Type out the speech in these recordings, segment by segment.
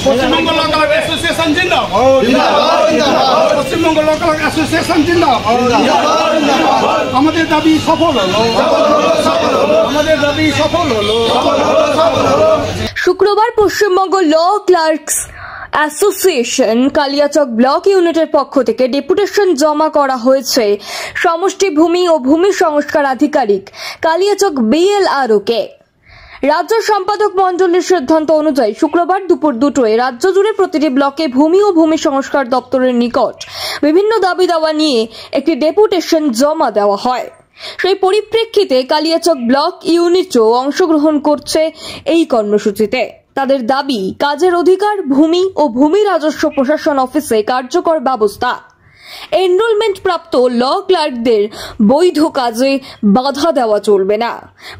Paschimbanga local association জিন্দাবাদ, Paschimbanga local association জিন্দাবাদ। আমাদের দাবি সফল হলো, আমাদের দাবি সফল হলো। শুক্রবার পশ্চিমবঙ্গ ল ক্লার্কস অ্যাসোসিয়েশন কালিয়াচক ব্লক ইউনিটের পক্ষ থেকে ডেপুটেশন জমা করা হয়েছে সমষ্টি ভূমি ও ভূমি সংস্কার আধিকারিক কালিয়াচক BLRO-কে। রাজ্য সম্পাদক মণ্ডলীর সিদ্ধান্ত অনুযায়ী শুক্রবার দুপুর 2টায় রাজ্য জুড়ে প্রতিটি ব্লকে ভূমি ও ভূমি সংস্কার দপ্তরের নিকট বিভিন্ন দাবি দাওয়া নিয়ে একটি ডেপুটেশন জমা দেওয়া হয়। সেই পরিপ্রেক্ষিতে কালিয়াচক ব্লক ইউনিটও অংশগ্রহণ করছে এই কর্মসূচিতে। তাদের দাবি, কাজের অধিকার, ভূমি ও ভূমি রাজস্ব প্রশাসন অফিসে কার্যকর ব্যবস্থা, এনরোলমেন্ট প্রাপ্ত ল ক্লার্কদের বৈধ কাজে বাধা দেওয়া চলবে না,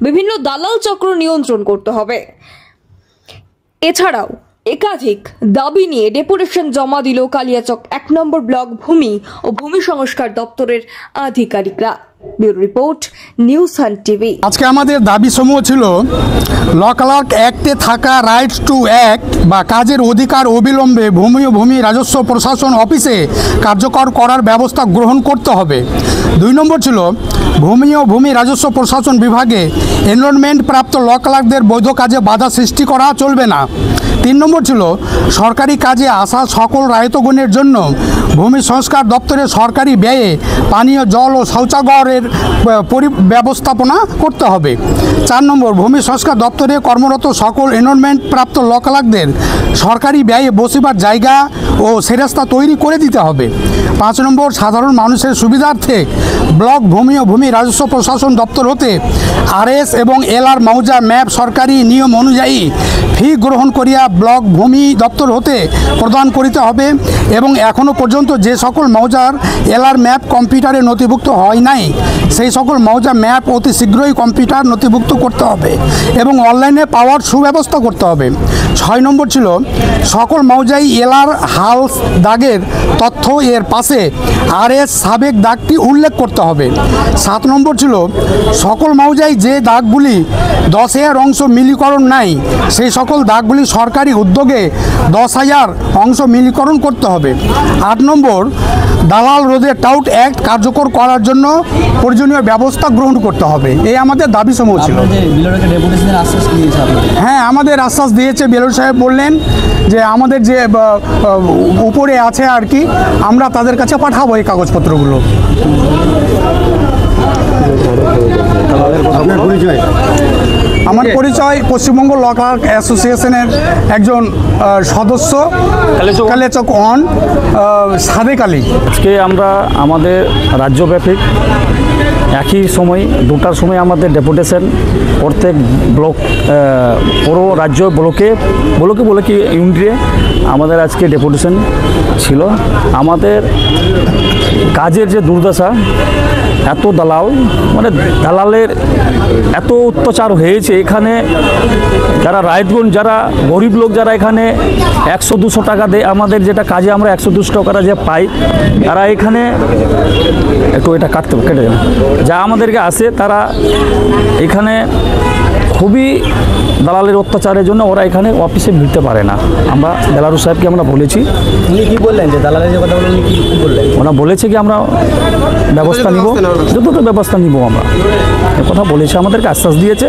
বিভিন্ন দালাল চক্র নিয়ন্ত্রণ করতে হবে। এছাড়াও একাধিক দাবি নিয়ে ডেপুটেশন জমা দিল কালিয়াচক 1 নম্বর ব্লক ভূমি ও ভূমি সংস্কার দপ্তরের আধিকারিকরা। ব্যুরো রিপোর্ট, নিউজ সান টিভি। আজকে আমাদের দাবি সমূহ ছিল ল ক্লার্ক অ্যাক্টে থাকা রাইট টু অ্যাক্ট বা কাজের অধিকার অবিলম্বে ভূমি ও ভূমি রাজস্ব প্রশাসন অফিসে কার্যকর করার ব্যবস্থা গ্রহণ করতে হবে। 2 নম্বর ছিল ভূমি ও ভূমি রাজস্ব প্রশাসন বিভাগে এনরোলমেন্ট প্রাপ্ত ল ক্লার্কদের বৈধ কাজে বাধা সৃষ্টি করা চলবে না। 3 নম্বর ছিল সরকারি কাজে আসা সকল রায়তগণের জন্য ভূমি সংস্কার দপ্তরের সরকারি ব্যয়ে পানীয় জল ও শৌচাগারের ব্যবস্থাপনা করতে হবে। 4 নম্বর ভূমি সংস্কার দপ্তরে কর্মরত সকল এনরোলমেন্ট প্রাপ্ত ল ক্লার্কদের সরকারি ব্যয়ে বসিবার জায়গা ও সেরাস্তা তৈরি করে দিতে হবে। 5 নম্বর সাধারণ মানুষের সুবিধার্থে ব্লক ভূমি ও ভূমি রাজস্ব প্রশাসন দপ্তর হতে RS এবং LR মৌজা ম্যাপ সরকারি নিয়ম অনুযায়ী ফি গ্রহণ করিয়া ব্লক ভূমি দপ্তর হতে প্রদান করিতে হবে এবং এখনও পর্যন্ত যে সকল মৌজার LR ম্যাপ কম্পিউটারে নথিভুক্ত হয় নাই সেই সকল মৌজা ম্যাপ অতি শীঘ্রই কম্পিউটার নথিভুক্ত করতে হবে এবং অনলাইনে পাওয়ার সুব্যবস্থা করতে হবে। 6 নম্বর ছিল সকল মৌজায় LR হালস দাগের তথ্য এর পাশে RS সাবেক দাগটি উল্লেখ করতে হবে। 7 নম্বর ছিল সকল মৌজায় যে দাগগুলি 10,000 অংশ মিলিকরণ নাই সেই সকল দাগগুলি সরকারি উদ্যোগে 10,000 অংশ মিলিকরণ করতে হবে। 8 নম্বর দালাল রোধে টাউট অ্যাক্ট কার্যকর করার জন্য প্রয়োজনীয় ব্যবস্থা গ্রহণ করতে হবে। এই আমাদের দাবি সমূহ ছিল। হ্যাঁ, আমাদের আশ্বাস দিয়েছে BLO সাহেব, বললেন যে আমাদের যে উপরে আছে আর কি, আমরা তাদের কাছে পাঠাবো এই কাগজপত্রগুলো। আমার পরিচয় পশ্চিমবঙ্গ ল ক্লার্ক অ্যাসোসিয়েশনের একজন সদস্য, কালিয়াচক 1 সাদেক আলী। আজকে আমরা আমাদের রাজ্যব্যাপী একই সময় 2টার সময় আমাদের ডেপুটেশন প্রত্যেক ব্লক পুরো রাজ্য ব্লকে ইউনিটে আমাদের আজকে ডেপুটেশন ছিল। আমাদের কাজের যে দুর্দশা, এত দালাল, মানে দালালের এত অত্যাচার হয়েছে এখানে, যারা রায়তগণ, যারা গরিব লোক, যারা এখানে 100-200 টাকা দেয় আমাদের, যেটা কাজে আমরা 100-200 টাকা যে পাই, তারা এখানে একটু এটা কেটে যা আমাদেরকে আসে, তারা এখানে খুবই দালালের অত্যাচারের জন্য ওরা এখানে অফিসে ভিড়তে পারে না। আমরা BLO সাহেবকে আমরা বলেছি। উনি কি বললেন যে দালালের যে কথা বললেন, কি বললেন? ওরা বলেছে কি আমরা ব্যবস্থা নিব, যত ব্যবস্থা নিব আমরা, এ কথা বলেছে, আমাদেরকে আশ্বাস দিয়েছে।